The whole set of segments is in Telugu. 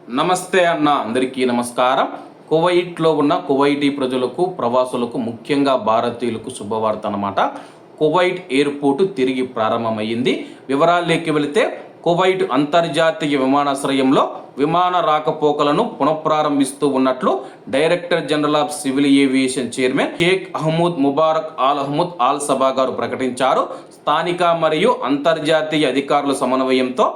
నమస్తే అన్న అందరికీ నమస్కారం. కువైట్లో ఉన్న కువైటీ ప్రజలకు ప్రవాసులకు ముఖ్యంగా భారతీయులకు శుభవార్త అన్నమాట. కువైట్ ఎయిర్పోర్టు తిరిగి ప్రారంభమైంది. వివరాల్లోకి వెళితే కువైట్ అంతర్జాతీయ విమానాశ్రయంలో విమాన రాకపోకలను పునఃప్రారంభిస్తూ ఉన్నట్లు director general of civil aviation chairman Sheikh Ahmad Mubarak Al Ahmad Al Sabah గారు ప్రకటించారు. స్థానిక మరియు అంతర్జాతీయ అధికారుల సమన్వయంతో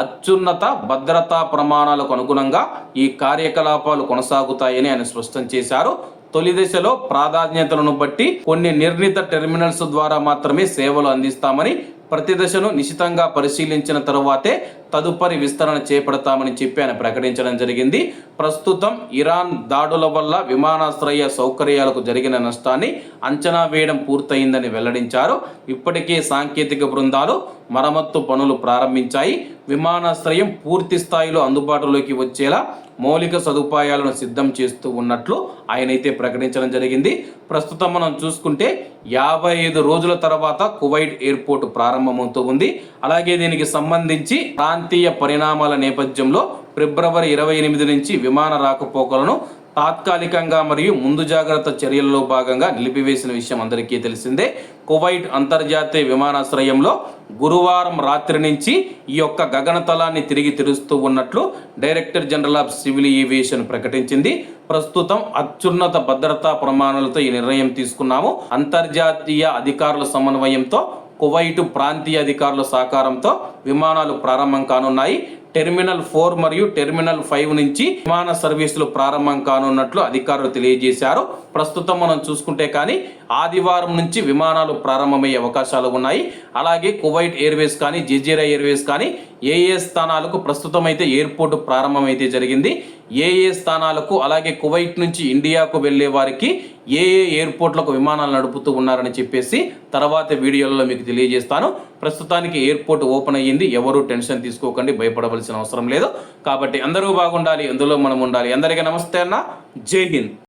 అత్యున్నత భద్రతా ప్రమాణాలకు అనుగుణంగా ఈ కార్యకలాపాలు కొనసాగుతాయని ఆయన స్పష్టం చేశారు. తొలి దశలో ప్రాధాన్యతలను బట్టి కొన్ని నిర్ణీత టెర్మినల్స్ ద్వారా మాత్రమే సేవలు అందిస్తామని, ప్రతి దశను నిశితంగా పరిశీలించిన తరువాతే తదుపరి విస్తరణ చేపడతామని చెప్పి ఆయన ప్రకటించడం జరిగింది. ప్రస్తుతం ఇరాన్ దాడుల వల్ల విమానాశ్రయ సౌకర్యాలకు జరిగిన నష్టాన్ని అంచనా వేయడం పూర్తయిందని వెల్లడించారు. ఇప్పటికే సాంకేతిక బృందాలు మరమ్మత్తు పనులు ప్రారంభించాయి. విమానాశ్రయం పూర్తి స్థాయిలో అందుబాటులోకి వచ్చేలా మౌలిక సదుపాయాలను సిద్ధం చేస్తూ ఉన్నట్లు ఆయనైతే ప్రకటించడం జరిగింది. ప్రస్తుతం మనం చూసుకుంటే 55 రోజుల తర్వాత కువైట్ ఎయిర్పోర్ట్ ప్రారంభమవుతూ ఉంది. అలాగే దీనికి సంబంధించి ప్రాంతీయ పరిణామాల నేపథ్యంలో ఫిబ్రవరి 28 నుంచి విమాన రాకపోకలను తాత్కాలికంగా మరియు ముందు జాగ్రత్త చర్యల్లో భాగంగా నిలిపివేసిన విషయం అందరికీ తెలిసిందే. కువైట్ అంతర్జాతీయ విమానాశ్రయంలో గురువారం రాత్రి నుంచి ఈ యొక్క గగనతలాన్ని తిరిగి తెరుస్తూ ఉన్నట్లు director general of civil aviation ప్రకటించింది. ప్రస్తుతం అత్యున్నత భద్రతా ప్రమాణాలతో ఈ నిర్ణయం తీసుకున్నాము. అంతర్జాతీయ అధికారుల సమన్వయంతో కువైట్ ప్రాంతీయ అధికారుల సహకారంతో విమానాలు ప్రారంభం కానున్నాయి. టెర్మినల్ 4 మరియు టెర్మినల్ 5 నుంచి విమాన సర్వీసులు ప్రారంభం కానున్నట్లు అధికారులు తెలియజేశారు. ప్రస్తుతం మనం చూసుకుంటే కానీ ఆదివారం నుంచి విమానాలు ప్రారంభమయ్యే అవకాశాలు ఉన్నాయి. అలాగే కువైట్ ఎయిర్వేస్ కానీ జజీరా ఎయిర్వేస్ కానీ ఏ స్థానాలకు ప్రస్తుతం అయితే ఎయిర్పోర్టు ప్రారంభమైతే జరిగింది, ఏ స్థానాలకు అలాగే కువైట్ నుంచి ఇండియాకు వెళ్ళే వారికి ఏ ఎయిర్పోర్ట్లకు విమానాలు నడుపుతూ ఉన్నారని చెప్పేసి తర్వాత వీడియోలలో మీకు తెలియజేస్తాను. ప్రస్తుతానికి ఎయిర్పోర్ట్ ఓపెన్ అయ్యింది. ఎవరు టెన్షన్ తీసుకోకండి, భయపడవలసిన అవసరం లేదు. కాబట్టి అందరూ బాగుండాలి, అందులో మనం ఉండాలి. అందరికీ నమస్తే అన్న, జై హింద్.